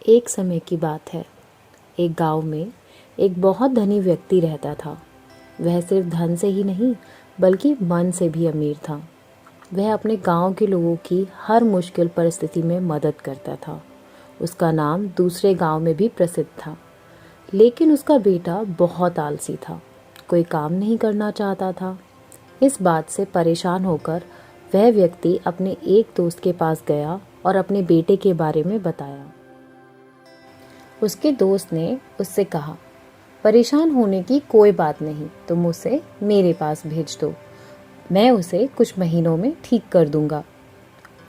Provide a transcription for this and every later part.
एक समय की बात है। एक गांव में एक बहुत धनी व्यक्ति रहता था। वह सिर्फ धन से ही नहीं बल्कि मन से भी अमीर था। वह अपने गांव के लोगों की हर मुश्किल परिस्थिति में मदद करता था। उसका नाम दूसरे गांव में भी प्रसिद्ध था। लेकिन उसका बेटा बहुत आलसी था, कोई काम नहीं करना चाहता था। इस बात से परेशान होकर वह व्यक्ति अपने एक दोस्त के पास गया और अपने बेटे के बारे में बताया। उसके दोस्त ने उससे कहा, परेशान होने की कोई बात नहीं, तुम उसे मेरे पास भेज दो, मैं उसे कुछ महीनों में ठीक कर दूंगा।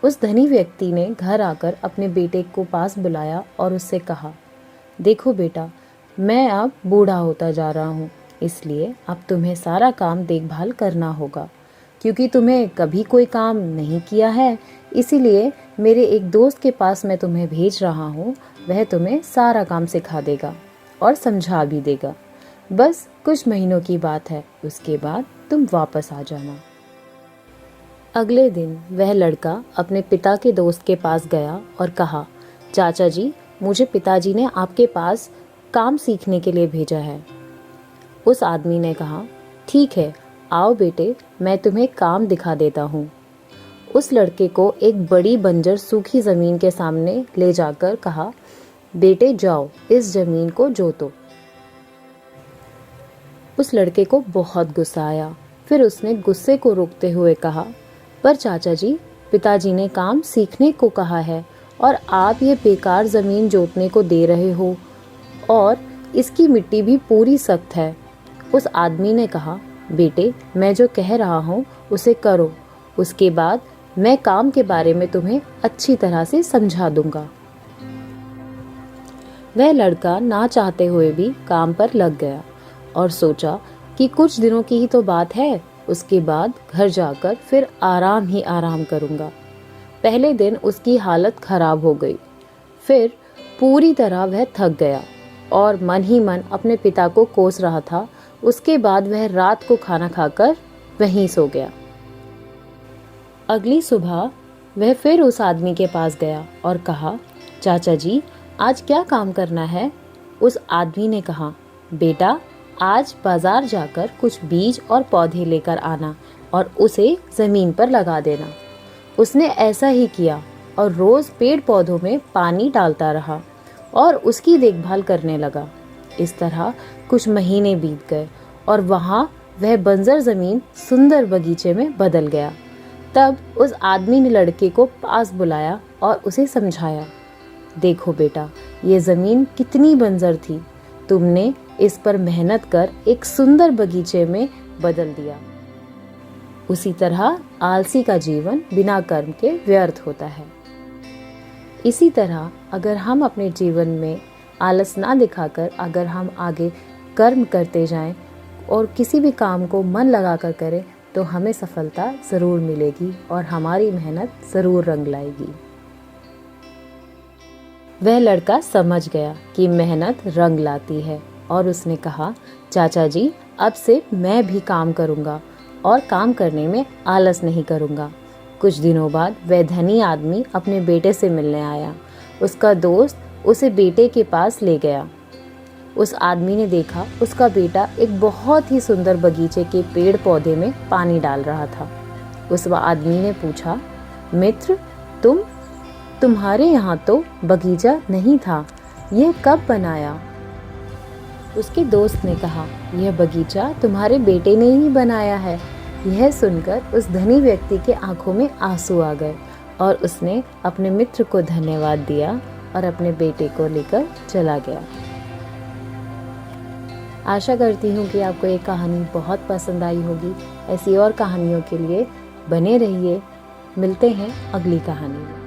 उस धनी व्यक्ति ने घर आकर अपने बेटे को पास बुलाया और उससे कहा, देखो बेटा, मैं अब बूढ़ा होता जा रहा हूँ, इसलिए अब तुम्हें सारा काम देखभाल करना होगा। क्योंकि तुम्हें कभी कोई काम नहीं किया है, इसीलिए मेरे एक दोस्त के पास मैं तुम्हें भेज रहा हूँ। वह तुम्हें सारा काम सिखा देगा और समझा भी देगा। बस कुछ महीनों की बात है, उसके बाद तुम वापस आ जाना। अगले दिन वह लड़का अपने पिता के दोस्त के पास गया और कहा, चाचा जी, मुझे पिताजी ने आपके पास काम सीखने के लिए भेजा है। उस आदमी ने कहा, ठीक है, आओ बेटे, मैं तुम्हें काम दिखा देता हूँ। उस लड़के को एक बड़ी बंजर सूखी ज़मीन के सामने ले जाकर कहा, बेटे जाओ, इस ज़मीन को जोतो। उस लड़के को बहुत गुस्सा आया। फिर उसने गुस्से को रोकते हुए कहा, पर चाचा जी, पिताजी ने काम सीखने को कहा है और आप ये बेकार ज़मीन जोतने को दे रहे हो, और इसकी मिट्टी भी पूरी सख्त है। उस आदमी ने कहा, बेटे, मैं जो कह रहा हूँ उसे करो, उसके बाद मैं काम के बारे में तुम्हें अच्छी तरह से समझा दूंगा। वह लड़का ना चाहते हुए भी काम पर लग गया और सोचा कि कुछ दिनों की ही तो बात है, उसके बाद घर जाकर फिर आराम ही आराम करूंगा। पहले दिन उसकी हालत खराब हो गई। फिर पूरी तरह वह थक गया और मन ही मन अपने पिता को कोस रहा था। उसके बाद वह रात को खाना खाकर वहीं सो गया। अगली सुबह वह फिर उस आदमी के पास गया और कहा, चाचा जी, आज क्या काम करना है? उस आदमी ने कहा, बेटा, आज बाजार जाकर कुछ बीज और पौधे लेकर आना और उसे ज़मीन पर लगा देना। उसने ऐसा ही किया और रोज़ पेड़ पौधों में पानी डालता रहा और उसकी देखभाल करने लगा। इस तरह कुछ महीने बीत गए और वहाँ वह बंजर ज़मीन सुंदर बगीचे में बदल गया। तब उस आदमी ने लड़के को पास बुलाया और उसे समझाया, देखो बेटा, ये ज़मीन कितनी बंजर थी, तुमने इस पर मेहनत कर एक सुंदर बगीचे में बदल दिया। उसी तरह आलसी का जीवन बिना कर्म के व्यर्थ होता है। इसी तरह अगर हम अपने जीवन में आलस ना दिखाकर अगर हम आगे कर्म करते जाएं और किसी भी काम को मन लगाकर करें, तो हमें सफलता ज़रूर मिलेगी और हमारी मेहनत ज़रूर रंग लाएगी। वह लड़का समझ गया कि मेहनत रंग लाती है और उसने कहा, चाचा जी, अब से मैं भी काम करूँगा और काम करने में आलस नहीं करूँगा। कुछ दिनों बाद वह धनी आदमी अपने बेटे से मिलने आया। उसका दोस्त उसे बेटे के पास ले गया। उस आदमी ने देखा उसका बेटा एक बहुत ही सुंदर बगीचे के पेड़ पौधे में पानी डाल रहा था। उस आदमी ने पूछा, मित्र, तुम्हारे यहाँ तो बगीचा नहीं था, यह कब बनाया? उसके दोस्त ने कहा, यह बगीचा तुम्हारे बेटे ने ही बनाया है। यह सुनकर उस धनी व्यक्ति के आंखों में आंसू आ गए और उसने अपने मित्र को धन्यवाद दिया और अपने बेटे को लेकर चला गया। आशा करती हूँ कि आपको ये कहानी बहुत पसंद आई होगी। ऐसी और कहानियों के लिए बने रहिए। मिलते हैं अगली कहानी में।